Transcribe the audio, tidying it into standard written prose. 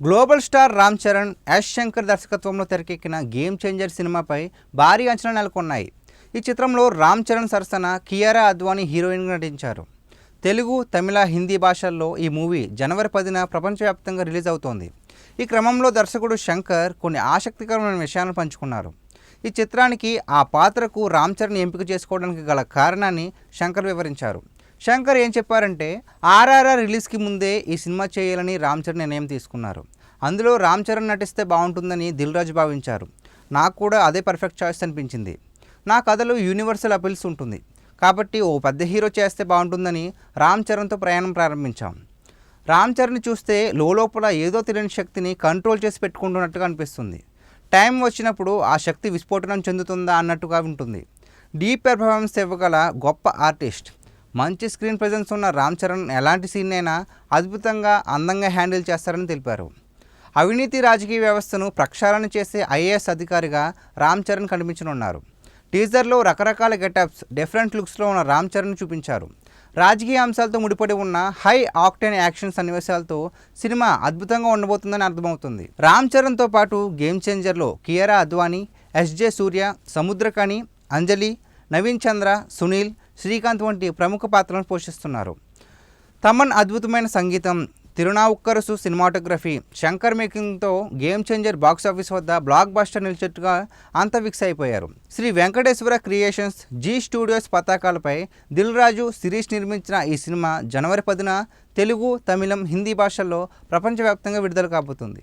Global star Ram Charan, యాష్ శంకర్ దర్శకత్వంలో తెరకెక్కిన గేమ్ చేంజర్ సినిమాపై భారీ అంచనాలు నెలకొన్నాయి. ఈ చిత్రంలో రామ్ చరణ్ సరసన కియారా అద్వానీ హీరోయిన్గా నటించారు. తెలుగు, తమిళ, హిందీ భాషల్లో ఈ మూవీ జనవరి 10న ప్రపంచవ్యాప్తంగా రిలీజ్ అవుతోంది. ఈ క్రమంలో దర్శకుడు శంకర్ కొన్ని ఆసక్తికరమైన విషయాలను పంచుకున్నారు. ఈ చిత్రానికి ఆ పాత్రకు రామ్ చరణ్ ఎంపిక చేసుకోవడానికి గల కారణాన్ని శంకర్ వివరించారు. శంకర్ ఏం చెప్పారంటే, ఆర్ఆర్ఆర్ రిలీజ్కి ముందే ఈ సినిమా చేయాలని రామ్ చరణ్ నిర్ణయం తీసుకున్నారు. అందులో రామ్ చరణ్ నటిస్తే బాగుంటుందని దిల్ రాజు భావించారు. నాకు కూడా అదే పర్ఫెక్ట్ చాయిస్ అనిపించింది. నా కథలో యూనివర్సల్ అపీల్స్ ఉంటుంది కాబట్టి ఓ పెద్ద హీరో చేస్తే బాగుంటుందని రామ్ చరణ్తో ప్రయాణం ప్రారంభించాం. రామ్ చరణ్ చూస్తే లోపల ఏదో తెలియని శక్తిని కంట్రోల్ చేసి పెట్టుకుంటున్నట్టుగా అనిపిస్తుంది. టైం వచ్చినప్పుడు ఆ శక్తి విస్ఫోటనం చెందుతుందా అన్నట్టుగా ఉంటుంది. డీప్ పెర్ఫార్మెన్స్ ఇవ్వగల గొప్ప ఆర్టిస్ట్. మంచి స్క్రీన్ ప్రెజెన్స్ ఉన్న రామ్ చరణ్ ఎలాంటి సీన్ అయినా అద్భుతంగా, అందంగా హ్యాండిల్ చేస్తారని తెలిపారు. అవినీతి రాజకీయ వ్యవస్థను ప్రక్షాళన చేసే ఐఏఎస్ అధికారిగా రామ్ చరణ్ కనిపించనున్నారు. టీజర్లో రకరకాల గెటప్స్, డిఫరెంట్ లుక్స్లో ఉన్న రామ్ చరణ్ చూపించారు. రాజకీయ అంశాలతో ముడిపడి ఉన్న హై ఆక్టేన్ యాక్షన్ సన్నివేశాలతో సినిమా అద్భుతంగా ఉండబోతుందని అర్థమవుతుంది. రామ్ చరణ్తో పాటు గేమ్ చేంజర్లో కియారా అద్వానీ, ఎస్జే సూర్య, సముద్రకని, అంజలి, నవీన్ చంద్ర, సునీల్, శ్రీకాంత్ వంటి ప్రముఖ పాత్రలను పోషిస్తున్నారు. తమన్ అద్భుతమైన సంగీతం, తిరునావుక్కరసు సినిమాటోగ్రఫీ, శంకర్ మేకింగ్తో గేమ్ చేంజర్ బాక్సాఫీస్ వద్ద బ్లాక్ బస్టర్ నిలిచేట్టుగా అంతా ఫిక్స్ అయిపోయారు. Sri Venkateswara creations, Zee studios పతాకాలపై దిల్ రాజు, శిరీష్ నిర్మించిన ఈ సినిమా జనవరి 10న తెలుగు, తమిళం, హిందీ భాషల్లో ప్రపంచవ్యాప్తంగా విడుదల కాబోతుంది.